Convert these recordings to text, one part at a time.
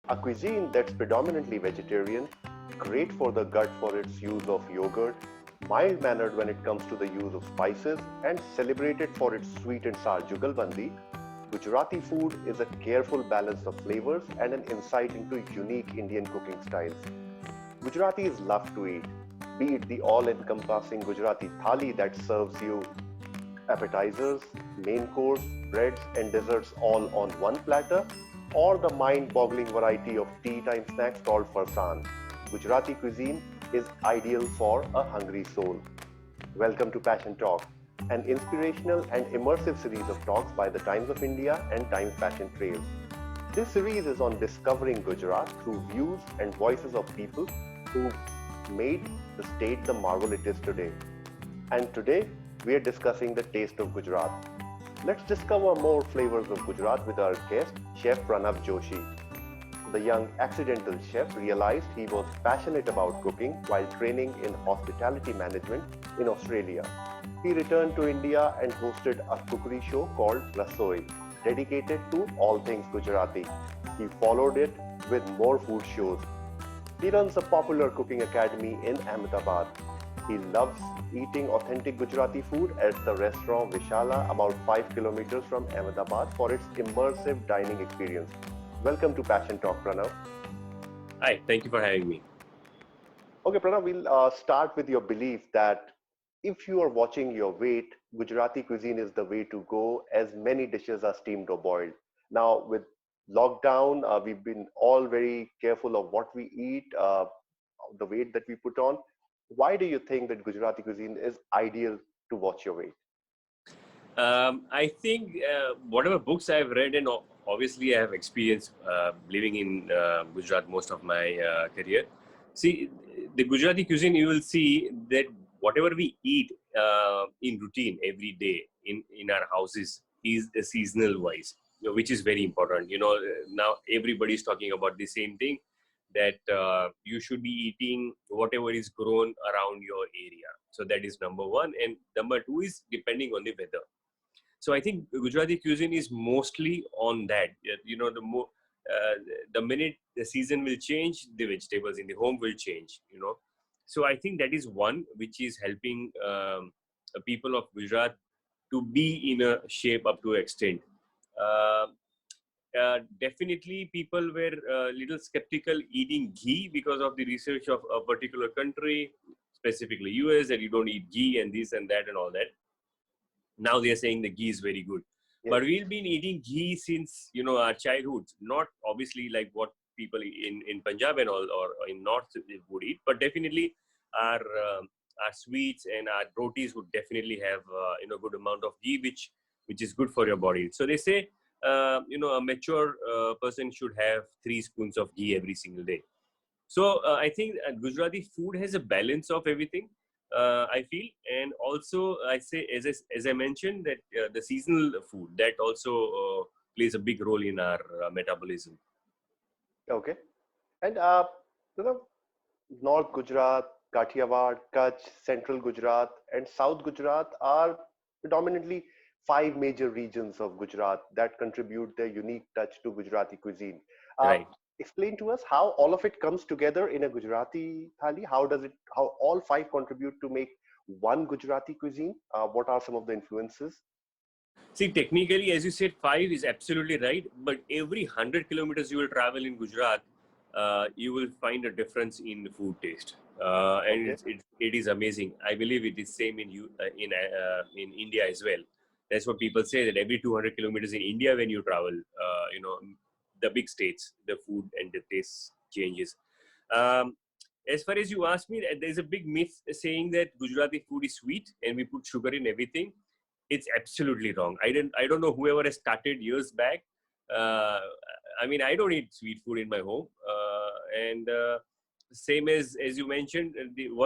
a cuisine that's predominantly vegetarian, great for the gut for its use of yogurt, mild mannered when it comes to the use of spices, and celebrated for its sweet and sour jugalbandi. Gujarati food is a careful balance of flavors and an insight into unique Indian cooking styles. Gujaratis love to eat, be it the all encompassing Gujarati thali that serves you appetizers, main course, breads, and desserts all on one platter, or the mind boggling variety of tea time snacks called farsan. Gujarati cuisine is ideal for a hungry soul. Welcome to Passion Talk, an inspirational and immersive series of talks by the Times of India and Times Passion Trail. This series is on discovering Gujarat through views and voices of people who made the state the marvel it is today. And today, we are discussing the taste of Gujarat. Let's discover more flavors of Gujarat with our guest, Chef Pranav Joshi. The young accidental chef realized he was passionate about cooking while training in hospitality management in Australia. He returned to India and hosted a cookery show called Rasoi, dedicated to all things Gujarati. He followed it with more food shows. He runs a popular cooking academy in Ahmedabad. He loves eating authentic Gujarati food at the restaurant Vishala, about 5 kilometers from Ahmedabad, for its immersive dining experience. Welcome to Passion Talk, Pranav. Hi, thank you for having me. Okay, Pranav, we'll start with your belief that if you are watching your weight, Gujarati cuisine is the way to go, as many dishes are steamed or boiled. Now, with lockdown, we've been all very careful of what we eat, the weight that we put on. Why do you think that Gujarati cuisine is ideal to watch your weight? I think whatever books I've read, and obviously I have experience living in Gujarat most of my career. See, the Gujarati cuisine, you will see that whatever we eat in routine every day in our houses is seasonal wise, which is very important. Now everybody is talking about the same thing, that you should be eating whatever is grown around your area. So that is number one. And number two is depending on the weather. So I think Gujarati cuisine is mostly on that. Uh, the minute the season will change, the vegetables in the home will change. So I think that is one which is helping people of Gujarat to be in a shape up to an extent. Uh, Definitely, people were a little skeptical eating ghee because of the research of a particular country, specifically US, that you don't eat ghee and this and that and all that. Now they are saying the ghee is very good, Yes. but we've been eating ghee since our childhood. Not obviously like what people in Punjab and all, or in North would eat, but definitely our our sweets and our rotis would definitely have good amount of ghee, which is good for your body. So they say a mature person should have 3 spoons of ghee every single day. So I think Gujarati food has a balance of everything. I feel, and also I say, as I mentioned, that the seasonal food that also plays a big role in our metabolism. Okay. And you know, North Gujarat, Kathiawar, Kutch, Central Gujarat, and South Gujarat are predominantly five major regions of Gujarat that contribute their unique touch to Gujarati cuisine. Uh, Right. Explain to us how all of it comes together in a Gujarati thali. How all five contribute to make one Gujarati cuisine? What are some of the influences? See, technically, as you said, five is absolutely right. But every 100 kilometers you will travel in Gujarat, you will find a difference in the food taste, and Okay. it is amazing. I believe it is same in India as well. That's what people say, that every 200 kilometers in India, when you travel, the big states, the food and the taste changes. Um, as far as you ask me, there's a big myth saying that Gujarati food is sweet and we put sugar in everything. It's absolutely wrong. I don't know whoever has started years back. uh, I mean, I don't eat sweet food in my home, and same as you mentioned,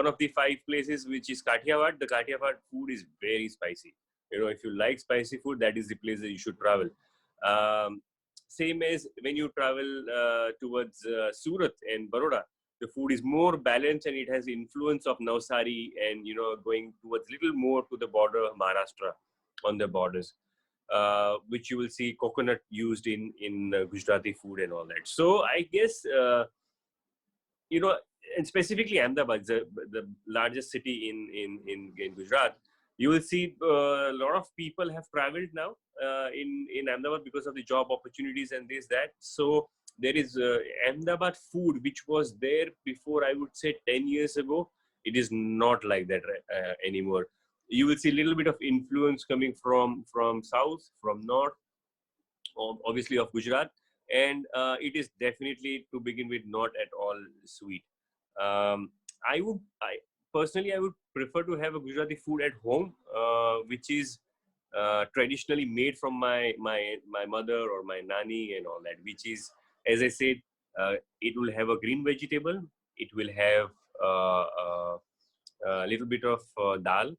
one of the five places, which is Kathiawar. The Kathiawar food is very spicy. If you like spicy food, that is the place that you should travel. um, Same as when you travel towards Surat and Baroda, the food is more balanced and it has influence of Navsari, and going towards little more to the border of Maharashtra, on the borders. which you will see coconut used in Gujarati food and all that. So I guess and specifically Ahmedabad, the largest city in Gujarat, you will see a lot of people have traveled now in Ahmedabad because of the job opportunities and this that. So there is Ahmedabad food which was there before, I would say 10 years ago. It is not like that anymore. You will see a little bit of influence coming from south, from north, obviously of Gujarat, and it is definitely, to begin with, not at all sweet. I personally, I would prefer to have a Gujarati food at home, which is traditionally made from my mother or my nani and all that. Which is, as I said, it will have a green vegetable. It will have a little bit of dal.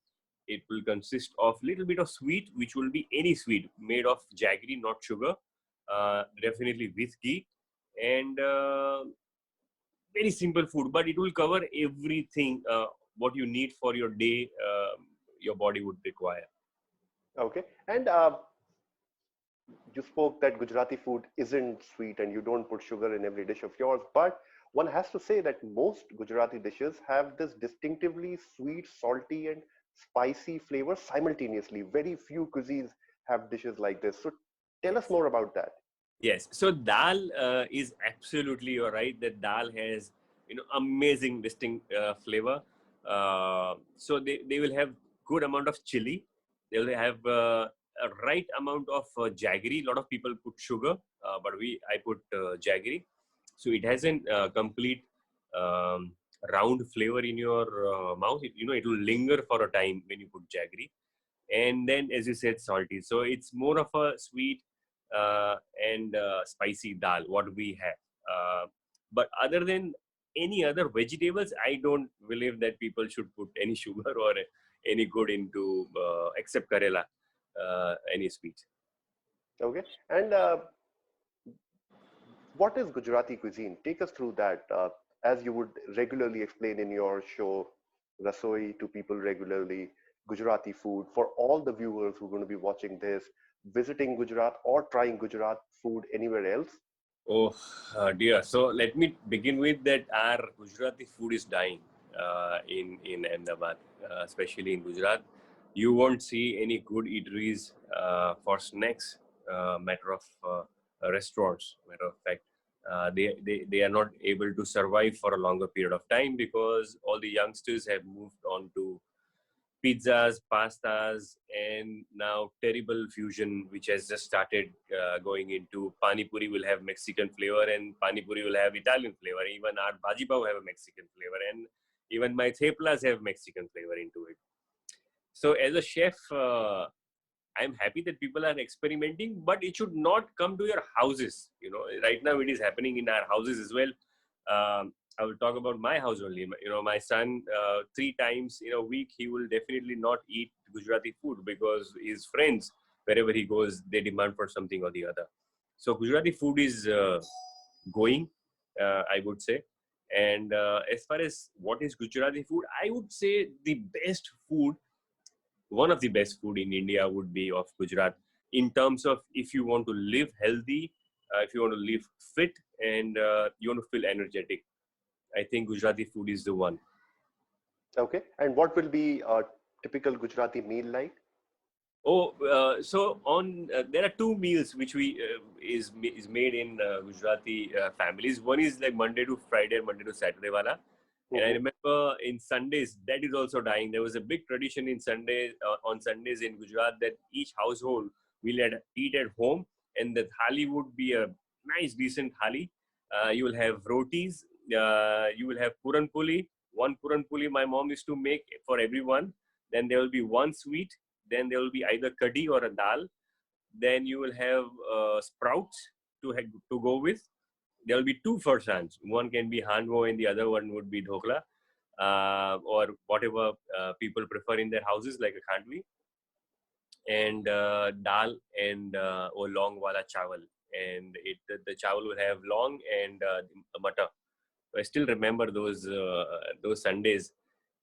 It will consist of little bit of sweet, which will be any sweet made of jaggery, not sugar. Definitely with ghee, and very simple food, but it will cover everything what you need for your day. Your body would require. Okay. And you spoke that Gujarati food isn't sweet and you don't put sugar in every dish of yours, but one has to say that most Gujarati dishes have this distinctively sweet, salty, and spicy flavor simultaneously. Very few cuisines have dishes like this. So tell us Yes. more about that. Yes. So dal is absolutely, you're right, that dal has amazing distinct flavor. So they will have good amount of chili. They will have a right amount of jaggery. A lot of people put sugar, but I put jaggery. So it has a complete um, round flavor in your mouth. It will linger for a time when you put jaggery, and then, as you said, salty. So it's more of a sweet uh, and spicy dal what we have. But other than any other vegetables, I don't believe that people should put any sugar or any good into except karela, any sweet. Okay. And what is Gujarati cuisine? Take us through that, as you would regularly explain in your show, Rasoi, to people regularly, Gujarati food. For all the viewers who are going to be watching this, visiting Gujarat or trying Gujarat food anywhere else. Oh dear. So let me begin with that. Our Gujarati food is dying in Ahmedabad, especially in Gujarat. You won't see any good eateries for snacks. Matter of restaurants. Matter of fact, they are not able to survive for a longer period of time because all the youngsters have moved on to pizzas, pastas, and now terrible fusion, which has just started going into pani puri will have Mexican flavor and pani puri will have Italian flavor. Even our bhaji pav have a Mexican flavor, and even my theplas have Mexican flavor into it. So as a chef, I'm happy that people are experimenting, but it should not come to your houses. Right now it is happening in our houses as well. I will talk about my house only. My son, 3 times in a week, he will definitely not eat Gujarati food because his friends, wherever he goes, they demand for something or the other. So Gujarati food is going, I would say. And as far as what is Gujarati food, I would say the best food, one of the best food in India would be of Gujarat, in terms of if you want to live healthy, if you want to live fit, and you want to feel energetic. I think Gujarati food is the one. Okay. And what will be a typical Gujarati meal like? Oh, so on there are two meals which we is made in Gujarati families. One is like Monday to Friday, Monday to Saturday wala. And I Mhm. remember in Sundays that is also dying. There was a big tradition in on Sundays in Gujarat that each household will eat at home, and the thali would be a nice decent thali. You will have rotis. You will have puran puli. One puran puli my mom used to make for everyone. Then there will be one sweet. Then there will be either kadhi or a dal. Then you will have sprouts to go with. There will be two farsans. One can be hanvo and the other one would be dhokla, or whatever people prefer in their houses, like a khandvi, and dal and or long wala chawal. And the chawal will have long and matar. So I still remember those Sundays.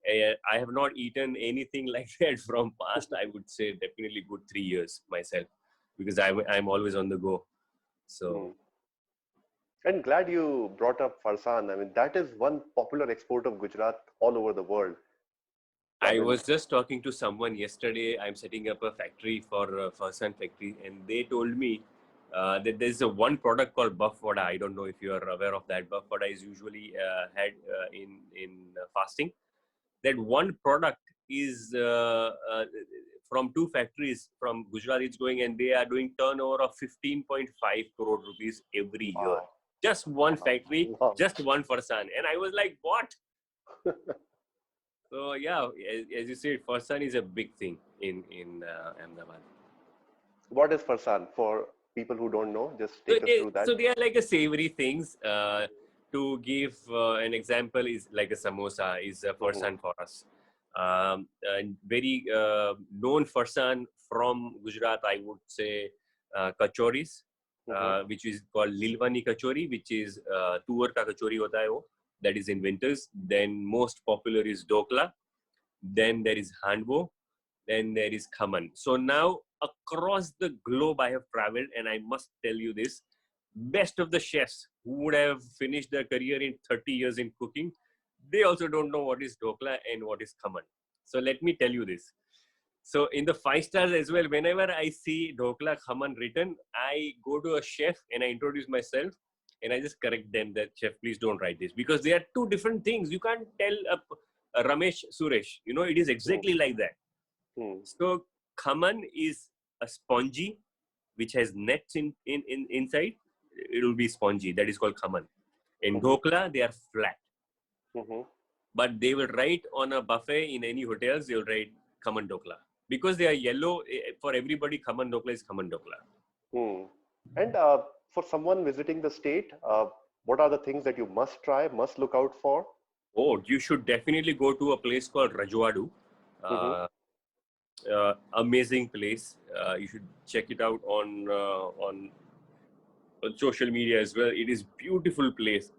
I have not eaten anything like that from past, I would say, definitely good 3 years myself. because I'm always on the go. So And glad you brought up farsan. I mean, that is one popular export of Gujarat all over the world. I I mean, was just talking to someone yesterday. I'm setting up a factory for Farsan factory, and they told me that there's a one product called buff vada. I don't know if you are aware of that. Buff vada is usually had in fasting. That one product is from two factories from Gujarat. It's going, and they are doing turnover of 15.5 crore rupees every year. wow, Just one wow, factory, wow. just one Farsan, and I was like, what? So yeah, as you said, Farsan is a big thing in Ahmedabad. What is farsan for people who don't know? Just So take us through that. they are like a savory things. To give an example, is like a samosa is a Hmm. farsan for us. And very known farsan from Gujarat, I would say, kachoris, Hmm. which is called Lilwani kachori, which is tuwar ka kachori hota hai wo. That is in winters. Then most popular is dokla. Then there is handwo. Then there is Khaman. So now across the globe I have traveled, and I must tell you this, best of the chefs who would have finished their career in 30 years in cooking, they also don't know what is Dokla and what is Khaman. So let me tell you this. So in the 5 stars as well, whenever I see Dokla Khaman written, I go to a chef and I introduce myself and I just correct them that, chef, please don't write this, because they are two different things. You can't tell a Ramesh Suresh, it is exactly like that. Hmm. So Khaman is a spongy which has nets in inside. It will be spongy. That is called Khaman. In Hmm. Dhokla, they are flat. Hmm. But they will write on a buffet in any hotels, they will write Khaman Dhokla. Because they are yellow, for everybody, Khaman Dhokla is Khaman Dhokla. Hmm. And for someone visiting the state, what are the things that you must try, must look out for? Oh, you should definitely go to a place called Rajwadu. Hmm. Uh, Amazing place. You should check it out on social media as well. It is beautiful place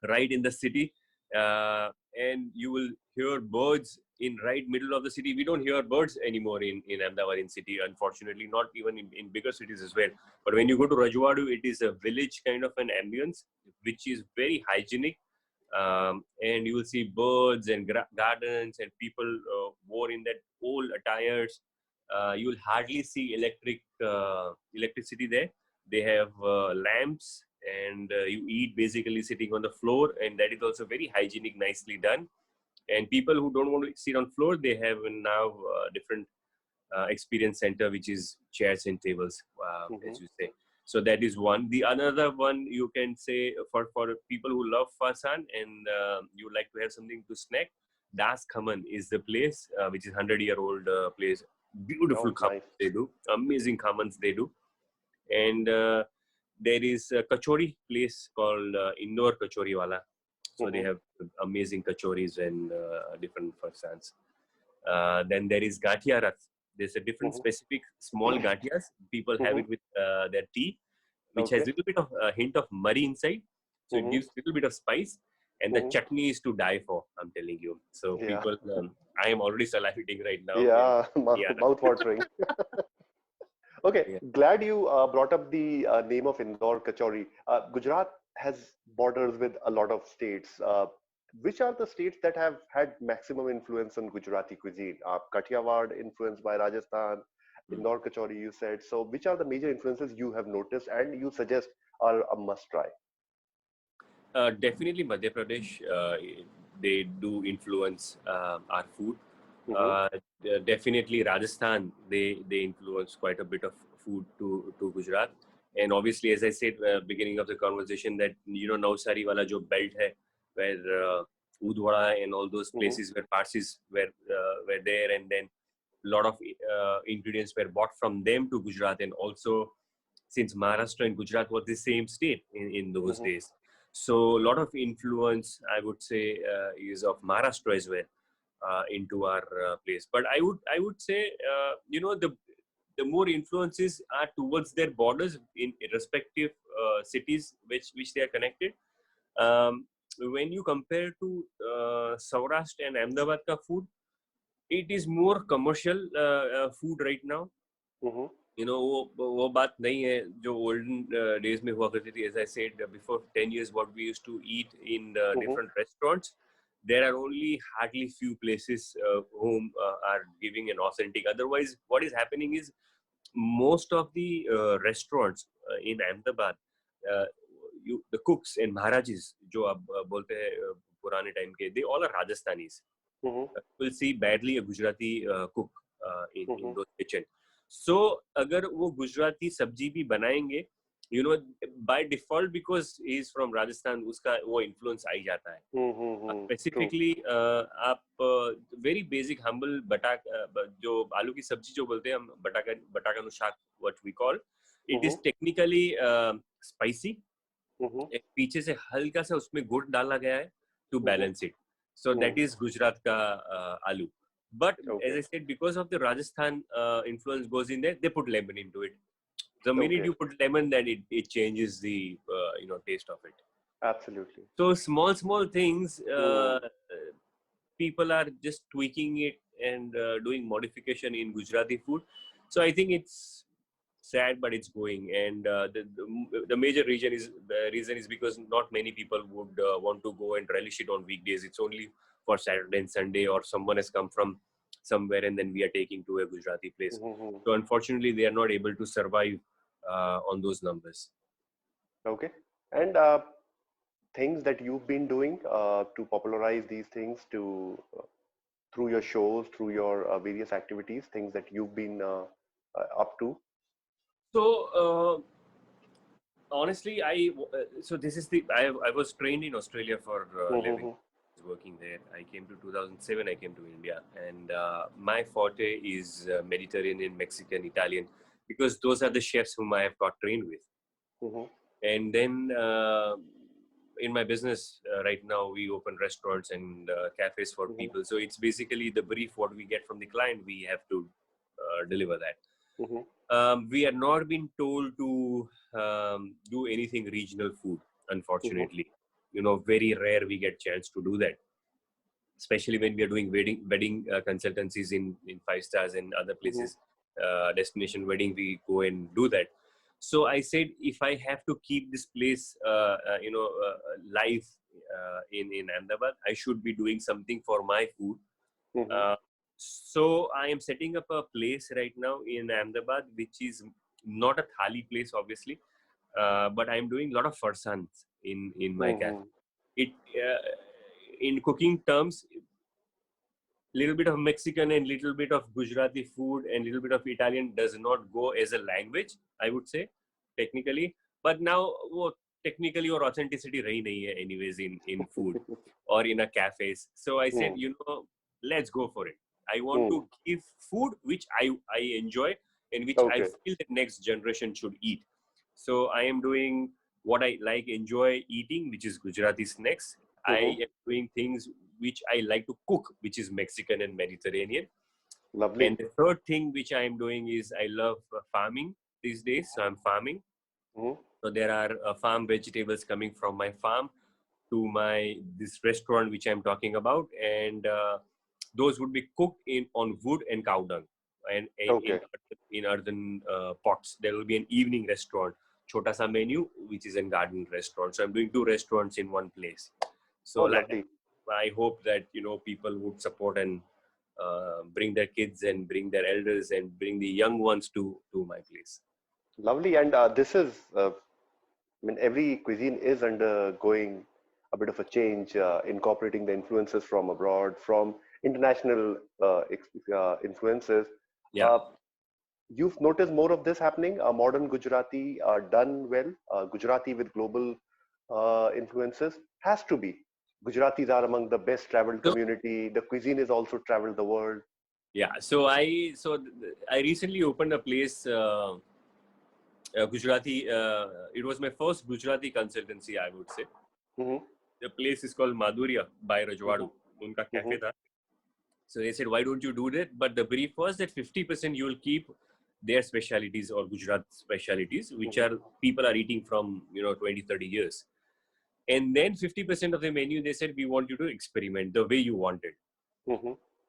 right in the city, and you will hear birds in right middle of the city. We don't hear birds anymore in Ahmedabad in city, unfortunately, not even in bigger cities as well. But when you go to Rajwadu, it is a village kind of an ambience, which is very hygienic. And you will see birds and gardens and people wore in that old attires. You will hardly see electricity there. They have lamps, and you eat basically sitting on the floor, and that is also very hygienic, nicely done. And people who don't want to sit on floor, they have now different experience center, which is chairs and tables, Hmm. as you say. So that is one. The another one, you can say, for people who love fasan and you like to have something to snack, Das Khaman is the place, which is 100-year-old place. Beautiful Oh, khamans nice. they do, amazing khamans they do. And there is a kachori place called Indore Kachori Wala. So they Hmm. have amazing kachoris and different farsans. Then there is Gatia Rath. There's a different Hmm. specific small gatias. People have Hmm. it with their tea, which has a Okay. little bit of a hint of murri inside. So it Hmm. gives a little bit of spice. And the Hmm. chutney is to die for, I'm telling you. So Yeah. people, I am already salivating right now. And Yeah. yeah, Mouth watering. Okay, yeah. glad you brought up the name of Indore Kachori. Gujarat has borders with a lot of states. Which are the states that have had maximum influence on Gujarati cuisine? Kathiawad influenced by Rajasthan, Hmm. Indore Kachori you said. So which are the major influences you have noticed and you suggest are a must try? Definitely Madhya Pradesh, they do influence our food. Mm-hmm. Uh, Definitely Rajasthan, they influence quite a bit of food to Gujarat. And obviously, as I said beginning of the conversation, that Navsari wala jo belt hai, where Udwara and all those Mm-hmm. places where Parsis were there, and then a lot of ingredients were bought from them to Gujarat. And also, since Maharashtra and Gujarat were the same state in those Mm-hmm. days, so a lot of influence, I would say, is of Maharashtra as well into our place. But I would say, the more influences are towards their borders in respective cities which they are connected. Um, when you compare to Saurashtra and Ahmedabad ka food, it is more commercial food right now. Mm-hmm. वो बात नहीं है जो olden days में हुआ करती थी. As I said before 10 years, what we used to eat in different restaurants, there are only hardly few places whom are giving an authentic. Otherwise, what is happening is most of the restaurants in Ahmedabad, uh, the cooks and Maharajis, जो आप बोलते हैं पुराने time के, they all are Rajasthanis. Will see badly a Gujarati cook in those kitchen. So अगर वो गुजराती सब्जी भी बनाएंगे, by default because he is from Rajasthan, उसका वो influence आ ही जाता है. Specifically आप very basic humble जो आलू की सब्जी जो बोलते हैं हम, बटाका नु शाक, what we call, it is technically spicy. पीछे से हल्का सा उसमें गुड़ डाला गया है to balance it. So that is Gujarat ka aloo. But as I said, because of the Rajasthan influence goes in there, they put lemon into it. The minute you put lemon, then it changes the taste of it. Absolutely. So small things, people are just tweaking it and doing modification in Gujarati food. So I think it's sad, but it's going. And the major reason is because not many people would want to go and relish it on weekdays. It's only for Saturday and Sunday, or someone has come from somewhere and then we are taking to a Gujarati place. So unfortunately, they are not able to survive on those numbers. Okay. And things that you've been doing to popularize these things through your shows, through your various activities, things that you've been up to? So honestly, I was trained in Australia for living, working there. I came to 2007. I came to India, and my forte is Mediterranean, Mexican, Italian, because those are the chefs whom I have got trained with. And then in my business right now, we open restaurants and cafes for people. So it's basically the brief what we get from the client, we have to deliver that. We are not been told to do anything regional food, unfortunately. Very rare we get chance to do that, especially when we are doing wedding consultancies in 5 stars and other places, destination wedding, we go and do that. So I said, if I have to keep this place live in Ahmedabad, I should be doing something for my food. So I am setting up a place right now in Ahmedabad, which is not a thali place, obviously, but I am doing a lot of farsans in my cafe. It in cooking terms, little bit of Mexican and little bit of Gujarati food and little bit of Italian does not go as a language, I would say, technically. But now, technically or authenticity rahi nahi hai anyways in food or in a cafes. So I said, let's go for it. I want to give food which I enjoy and which I feel the next generation should eat. So I am doing what I enjoy eating, which is Gujarati snacks. I am doing things which I like to cook, which is Mexican and Mediterranean. Lovely. And the third thing which I am doing is I love farming these days. So I'm farming. So there are farm vegetables coming from my farm to this restaurant which I'm talking about, and those would be cooked on wood and cow dung and in earthen pots. There will be an evening restaurant, Chota Sa menu, which is a garden restaurant. So I'm doing 2 restaurants in one place. So I hope that people would support and bring their kids and bring their elders and bring the young ones to my place. Lovely. And this is, every cuisine is undergoing a bit of a change, incorporating the influences from abroad, from international influences. Yeah. You've noticed more of this happening, modern Gujarati done well, Gujarati with global influences has to be. Gujaratis are among the best traveled community. The cuisine is also traveled the world. Yeah. So I recently opened a place, Gujarati. It was my first Gujarati consultancy, I would say. The place is called Madhurya by Rajwadu. Unka cafe tha. So they said, why don't you do that? But the brief was that 50% you will keep their specialities or Gujarat specialities, which are people are eating from 20, 30 years. And then 50% of the menu, they said, we want you to experiment the way you want it.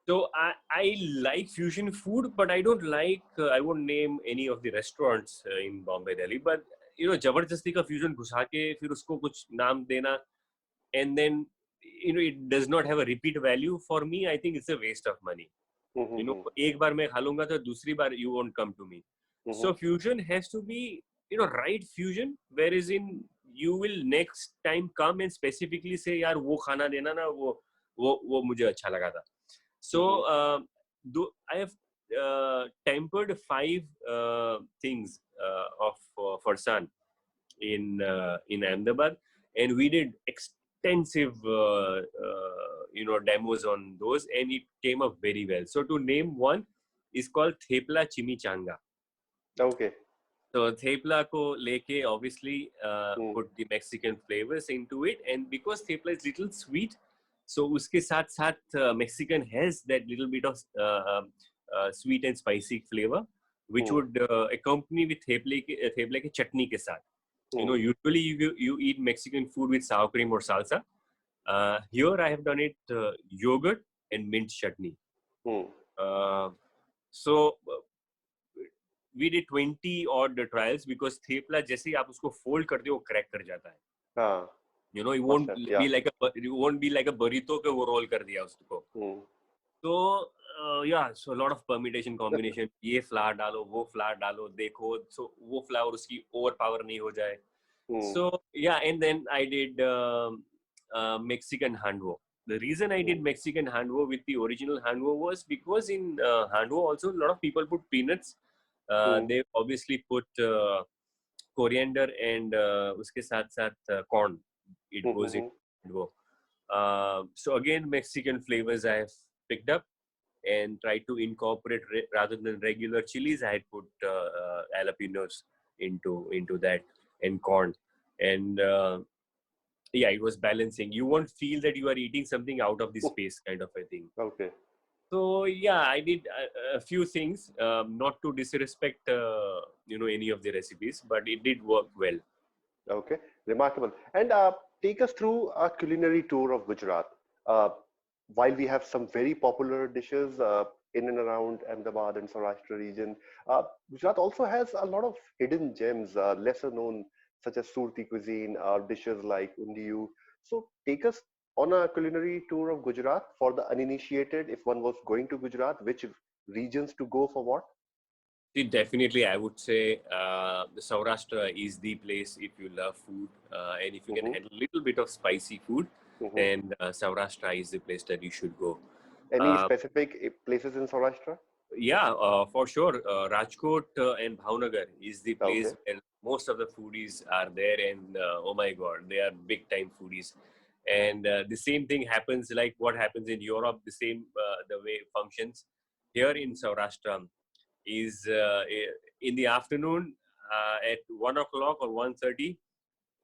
So I I like fusion food, but I don't like. I won't name any of the restaurants in Bombay, Delhi. But जबरदस्ती का fusion घुसा के फिर उसको कुछ नाम देना, and then it does not have a repeat value for me. I think it's a waste of money. एक बार मैं खा लूंगा तो दूसरी बार you won't come to me. So fusion has to be right fusion, whereas in you will next time come and specifically say यार वो खाना देना ना वो मुझे अच्छा लगा था. So I have tempered 5 things of Farsan in Ahmedabad, and we did extensive demos on those, and it came up very well. So to name one is called Thepla Chimichanga. Okay. So thepla ko leke obviously put the Mexican flavors into it, and because thepla is little sweet, so uske साथ Mexican has that little bit of sweet and spicy flavor, which would accompany with thepla ke chutney ke साथ. Usually you eat Mexican food with sour cream or salsa. Here I have done it yogurt and mint chutney. So we did 20 odd trials because thepla जैसे ही आप उसको fold करते हो वो crack कर जाता है. It won't be like a burrito के वो roll कर दिया उसको. So so a lot of permutation combination. ये flour डालो वो flour डालो देखो so वो flour उसकी overpower नहीं हो जाए. So and then I did Mexican handwo. The reason I did Mexican handwo with the original handwo was because in handwo also a lot of people put peanuts. They obviously put coriander and uske साथ corn. It goes in handwo. So again, Mexican flavors I have picked up and tried to incorporate rather than regular chilies. I had put jalapenos into that and corn, and it was balancing. You won't feel that you are eating something out of the space kind of a thing. Okay. So I did a few things, not to disrespect any of the recipes, but it did work well. Okay, remarkable. And take us through a culinary tour of Gujarat. While we have some very popular dishes in and around Ahmedabad and Saurashtra region, Gujarat also has a lot of hidden gems, lesser known, such as Surti cuisine, dishes like undiyu. So take us on a culinary tour of Gujarat for the uninitiated. If one was going to Gujarat, which regions to go for what? See, definitely, I would say the Saurashtra is the place if you love food and if you can handle a little bit of spicy food. And Saurashtra is the place that you should go. Any specific places in Saurashtra? Yeah, for sure. Rajkot and Bhavnagar is the place where most of the foodies are there, and oh my God, they are big time foodies. And the same thing happens like what happens in Europe. The same the way it functions here in Saurashtra is in the afternoon at 1 o'clock or 1:30,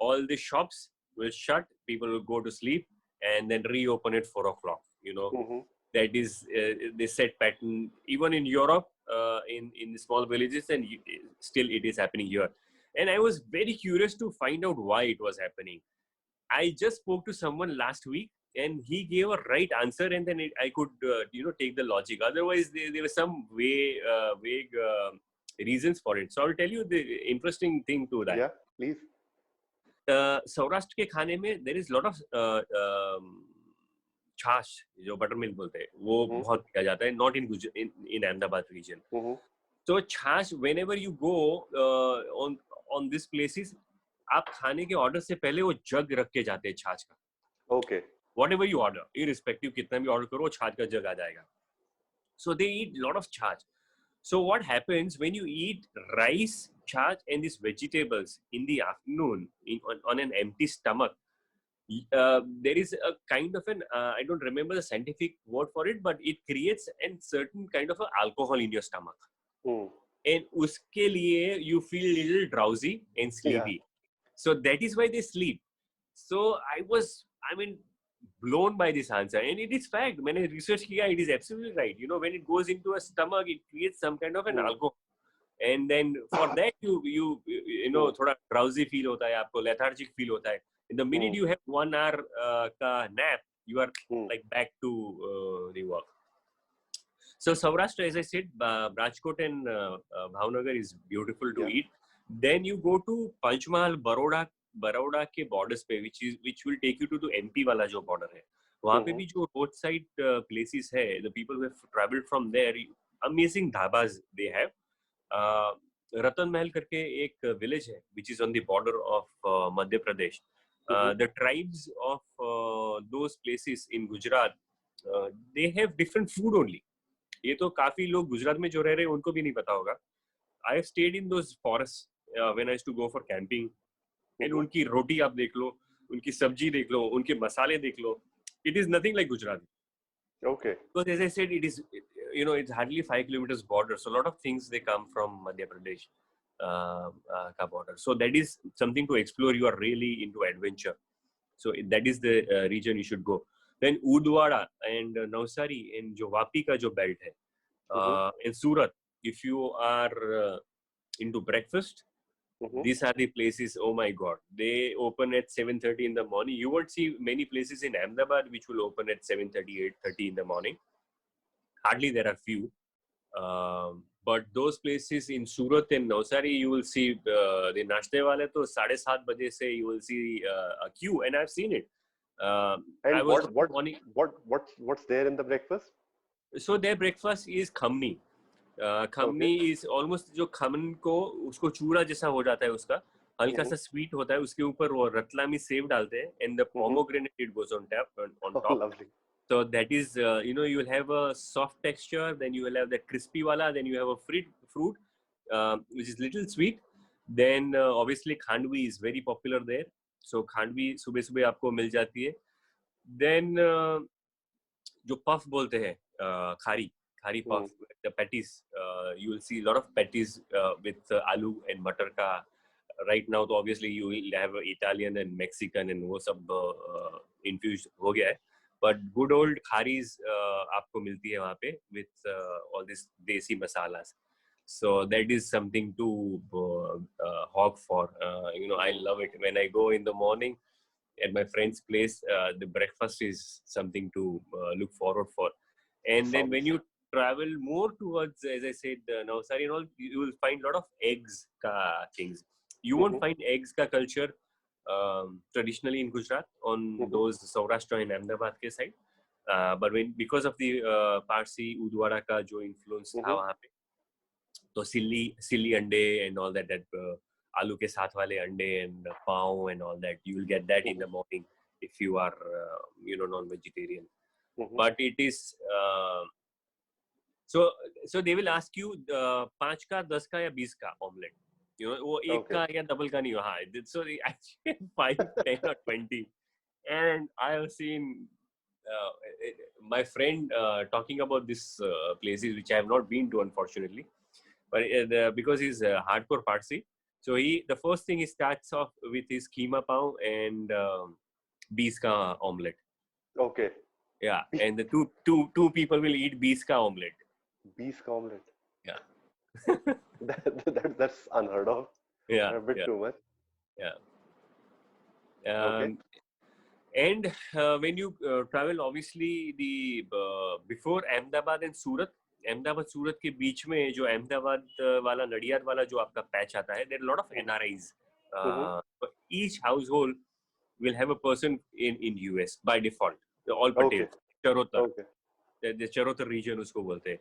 all the shops will shut, people will go to sleep, and then reopen at 4 o'clock. That is the set pattern even in Europe, in the small villages, and still it is happening here. And I was very curious to find out why it was happening. I just spoke to someone last week, and he gave a right answer, and then I could take the logic. Otherwise, there was some vague reasons for it. So I'll tell you the interesting thing to that. Yeah, please. Saurashtra के खाने में there is lot of छाछ, जो butter milk बोलते हैं, वो बहुत किया जाता है, not in Ahmedabad region. So छाछ, whenever you go on these places, आप खाने के ऑर्डर से पहले वो जग रख के जाते हैं छाछ का. Okay. Whatever you order, irrespective कितना भी ऑर्डर करो, छाछ का जग आ जाएगा. So they eat lot of छाछ. So what happens when you eat rice, छाछ and these vegetables in the afternoon on an empty stomach? There is a kind of an I don't remember the scientific word for it, but it creates a certain kind of alcohol in your stomach. And uske liye you feel a little drowsy and sleepy. So that is why they sleep. So I was blown by this answer, and it is fact. When I research kiya, it is absolutely right. When it goes into a stomach, it creates some kind of an alcohol, and then for that you thoda drowsy feel hota hai, aapko lethargic feel hota hai. In the minute you have 1 hour ka nap, you are like back to the work. So Saurashtra, as I said, Rajkot and Bhavnagar is beautiful to Yeah. eat. Then you go to Panchmahal, Baroda के borders पे, which will take you to the MP वाला जो border है. वहाँ पे भी जो roadside places है, the people who have traveled from there, amazing dhabas they have. Ratan Mahal करके एक village है, which is on the border of Madhya Pradesh. The tribes of those places in Gujarat, they have different food only. ये तो काफी लोग गुजरात में जो रह रहे हैं उनको भी नहीं पता होगा. I have stayed in those forests when I used to go for camping. And उनकी रोटी आप देख लो, उनकी सब्जी देख लो, उनके मसाले देख लो. It is nothing like Gujarati. Okay. Because as I said, it is, it's hardly 5 kilometers border. So a lot of things they come from Madhya Pradesh ka border. So that is something to explore. You are really into adventure. So that is the region you should go. Then Udwara and Navsari and jo Vapi ka jo belt hai. In Surat, if you are into breakfast, these are the places. Oh my God, they open at 7:30 in the morning. You won't see many places in Ahmedabad which will open at 7:30, 8:30 in the morning. Hardly there are few. But those places in Surat and Navsari, you will see the nashte wale to 7:30 baje se you will see a queue, and I've seen it. And what's there in the breakfast? So their breakfast is khamni. Khamani is almost जो खमन को उसको चूड़ा जैसा हो जाता है, उसका हल्का सा स्वीट होता है, उसके ऊपर वो रतलामी सेव डालते हैं, and the pomegranate it goes on top. Lovely. So that is you will have a soft texture, then you will have the crispy wala, then you have a fruit which is little sweet. Then obviously khandvi is very popular there. So khandvi सुबह सुबह आपको मिल जाती है. Then जो puff बोलते हैं, khari puff, the patties, you will see a lot of patties with aloo and butter ka. Right now, obviously you will have Italian and Mexican and वो सब infused हो गया है. But good old kharis आपको मिलती है वहाँ पे with all these desi masalas. So that is something to hawk for. I love it when I go in the morning at my friend's place. The breakfast is something to look forward for. And then when you travel more towards, as I said, Navsari and all, you will find a lot of eggs ka things. You won't find eggs ka culture traditionally in Gujarat on those Saurashtra and Ahmedabad ke side. But because of the Parsi Udwara ka jo influence tha wahan pe, तो silly ande and all that आलू के साथ वाले अंडे and pav and all that, you will get that in the morning if you are non-vegetarian. But it is so they will ask you 5 का 10 का या 20 का omelette. वो एक का या डबल का नहीं हो. हाँ, so actually 5, 10 or 20. And I have seen my friend talking about this places which I have not been to, unfortunately, but because he's hardcore Parsi, so the first thing he starts off with his keema pav and bees ka omelette. Okay. Yeah, and the two people will eat bees ka omelette. Bees ka omelette. Yeah. That's unheard of. Yeah. A bit too much. Yeah. Okay. And when you travel, obviously the before Ahmedabad and Surat, Ahmedabad Surat के बीच में जो अहमदाबाद वाला नडियाद वाला जो आपका patch आता है, there are a lot of NRIs. Each household will have a person in US by default. All Patel, Charotar, the Charotar region उसको बोलते हैं.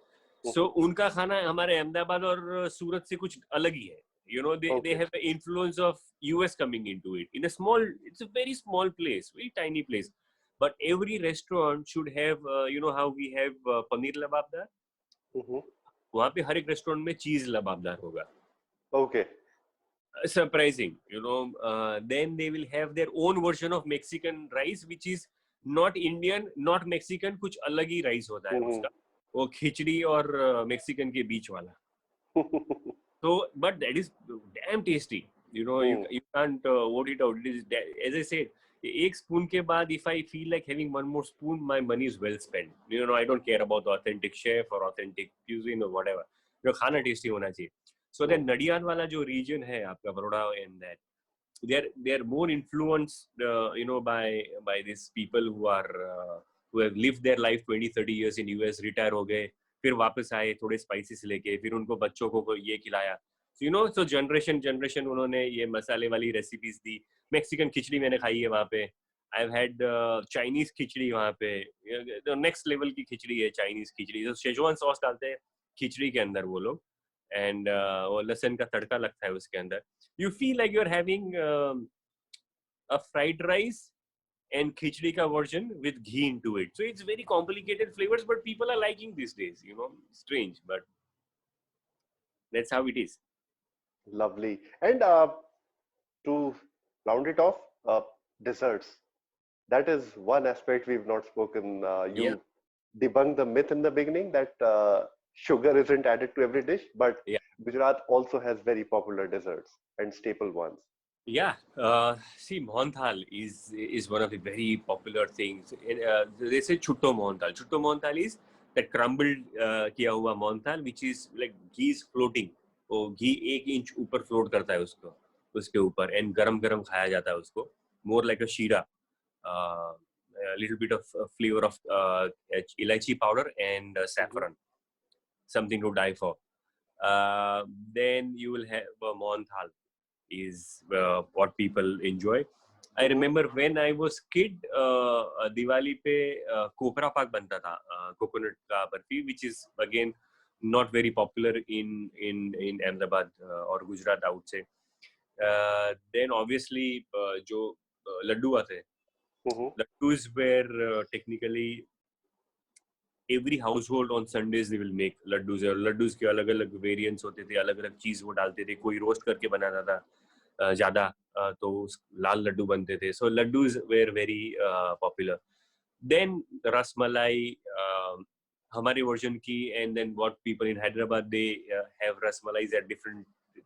So उनका खाना हमारे अहमदाबाद और सूरत से कुछ अलग ही है. They have the influence of US coming into it. It's a very small place, very tiny place. But every restaurant should have, how we have paneer lababdar. वहाँ पे हर एक रेस्टोरेंट में चीज लबाबदार होगा. Okay. Surprising, then they will have their own version of Mexican rice, which is not Indian, not Mexican, कुछ अलग ही rice होता है उसका. वो खिचड़ी और Mexican के बीच वाला. So, but that is damn tasty. You can't vote it out. It is, as I said, एक spoon के बाद, if I feel like having one more spoon, my money is well spent. I don't care about the authentic chef or authentic cuisine or whatever. खाना tasty होना चाहिए. So then Nadiad वाला जो region है आपका Baroda and that, they are more influenced, by these people who have lived their life 20-30 years in US, retire हो गए, फिर वापस आए थोड़े स्पाइसेस लेके, फिर उनको बच्चों को ये खिलाया। So जनरेशन उन्होंने ये मसाले वाली रेसिपीज दी। मेक्सिकन खिचड़ी मैंने खाई है वहाँ पे। I've had चाइनीज खिचड़ी वहाँ पे, तो नेक्स्ट लेवल की खिचड़ी है चाइनीज खिचड़ी। तो शेजवान सॉस डालते हैं खिचड़ी के अंदर वो लोग, एंड वो लहसुन का तड़का लगता है उसके अंदर। You feel like you are having a fried rice and khichdi ka version with ghee into it. So it's very complicated flavors, but people are liking these days. Strange, but that's how it is. Lovely. And to round it off, desserts. That is one aspect we've not spoken. Yeah, You debunked the myth in the beginning that sugar isn't added to every dish, but yeah, Gujarat also has very popular desserts and staple ones. yeah. See, mohanthal is one of the very popular things. They say chutto mohanthal. Chutto mohanthal is that crumbled किया हुआ mohanthal, which is like ghee is floating. वो घी 1 inch ऊपर float करता है उसके ऊपर, and गरम गरम खाया जाता है उसको, मोर लाइक अ शीरा. A little bit of flavor of elaichi powder and Mhm. saffron, something to die for. Then you will have mohanthal is what people enjoy. I Mhm. remember when I was kid, Diwali पे कोपरा पाक बनता था, coconut का barfi, which is again not very popular in Ahmedabad or Gujarat, I would say. Then obviously जो लड्डू आते हैं, Mhm. laddus were technically every household on Sundays they will make laddus, और laddus के अलग अलग variants होते थे, अलग अलग चीज वो डालते थे, कोई रोस्ट करके बनाता था ज्यादा, तो लाल लड्डू बनते थे. So laddus were very popular. Then rasmalai, हमारे वर्जन की, and then what people in Hyderabad they have rasmalais at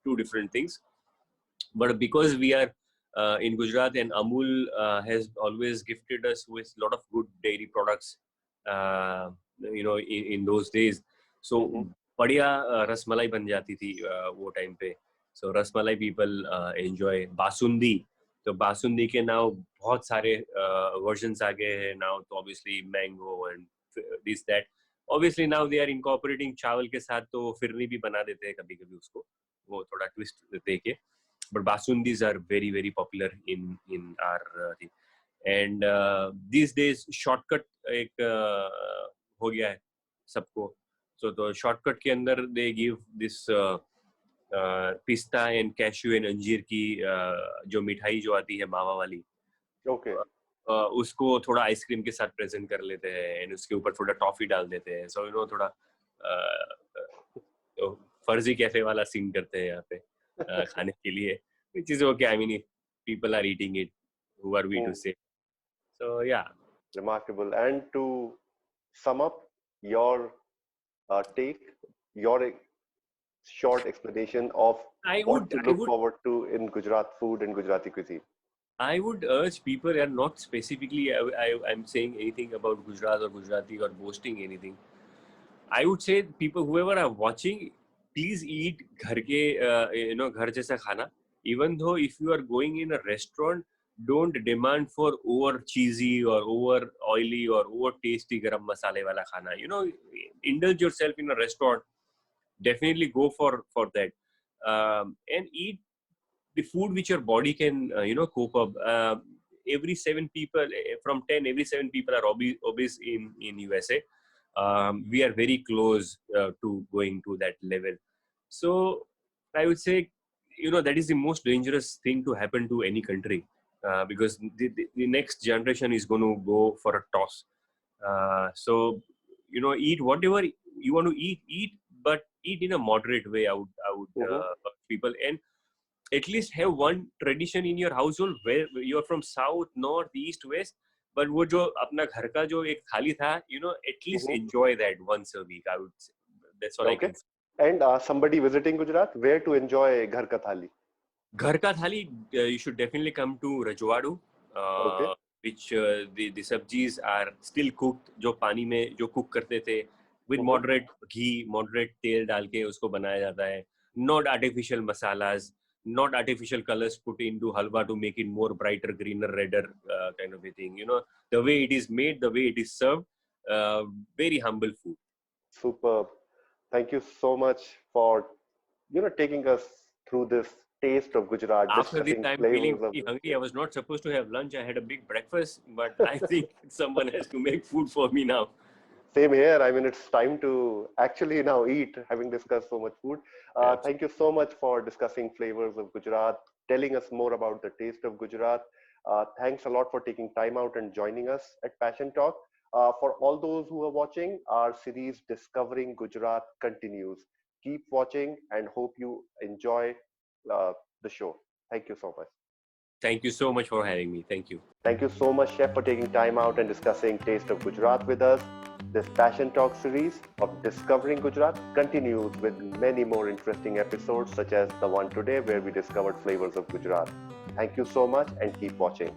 two different things. But because we are in Gujarat, and Amul has always gifted us with a lot of good dairy products, in those days. So Mhm. बढ़िया रसमलाई बन जाती थी वो time पे. So rasmalai people enjoy. Basundi, तो बासुंदी के now बहुत सारे versions आ गए हैं now. तो obviously mango and this that. Obviously now they are incorporating चावल के साथ, तो फिरनी भी बना देते हैं कभी कभी उसको, वो थोड़ा twist दे के. But basundis are very very popular in our thing. And these days shortcut एक हो गया है सबको. So the shortcut के अंदर they give this पिस्ता एंड कैश्यू एंड अंजीर की जो मिठाई जो आती है मावा वाली, Okay. उसको थोड़ा आइसक्रीम के साथ प्रेजेंट कर लेते हैं, एंड उसके ऊपर थोड़ा टॉफी डाल देते हैं. सो थोड़ा तो फर्जी कैफे वाला सीन करते हैं यहाँ पे खाने के लिए, which is okay. I mean, if people are eating it, who are we to Mm. say? So yeah, Remarkable. And to sum up your take, your short explanation of I what would to I look would forward to in Gujarat food and Gujarati cuisine. I would urge people, and not specifically I'm saying anything about Gujarat or Gujarati or boasting anything. I would say people, whoever are watching, please eat घर के घर जैसा खाना. Even though if you are going in a restaurant, don't demand for over cheesy or over oily or over tasty garam masale wala khana. Indulge yourself in a restaurant. Definitely go for that, and eat the food which your body can cope up. Every 7 people from 10, every 7 people are obese in USA. We are very close to going to that level. So I would say, that is the most dangerous thing to happen to any country, because the next generation is going to go for a toss. So eat whatever you want to eat, but eat in a moderate way. I would Mhm. urge people, and at least have one tradition in your household where you are from south, north, east, west. But वो जो अपना घर का जो एक थाली था, at least Mhm. enjoy that once a week, I would say. That's all I Okay. can say. And somebody visiting Gujarat, where to enjoy Ghar Ka Thali? घर का थाली, you should definitely come to Rajwadu, Okay. which the sabjis are still cooked, जो पानी में जो cook करते थे, with Mhm. moderate ghee, moderate तेल डाल के उसको बनाया जाता है. Not artificial masalas, not artificial colors put into halwa to make it more brighter, greener, redder, kind of a thing. The way it is made, the way it is served, very humble food. Superb. Thank you so much for taking us through this taste of Gujarat, After this, discussing I'm feeling flavors of very hungry. I was not supposed to have lunch. I had a big breakfast, but I think someone has to make food for me now. Same here. I mean, it's time to actually now eat, having discussed so much food. Absolutely. Thank you so much for discussing flavors of Gujarat, telling us more about the taste of Gujarat. Thanks a lot for taking time out and joining us at Passion Talk. For all those who are watching, our series Discovering Gujarat continues. Keep watching and hope you enjoy uh, the show. Thank you so much. Thank you so much for having me. Thank you. Thank you so much, Chef, for taking time out and discussing Taste of Gujarat with us. This Passion Talk series of Discovering Gujarat continues with many more interesting episodes, such as the one today where we discovered flavors of Gujarat. Thank you so much and keep watching.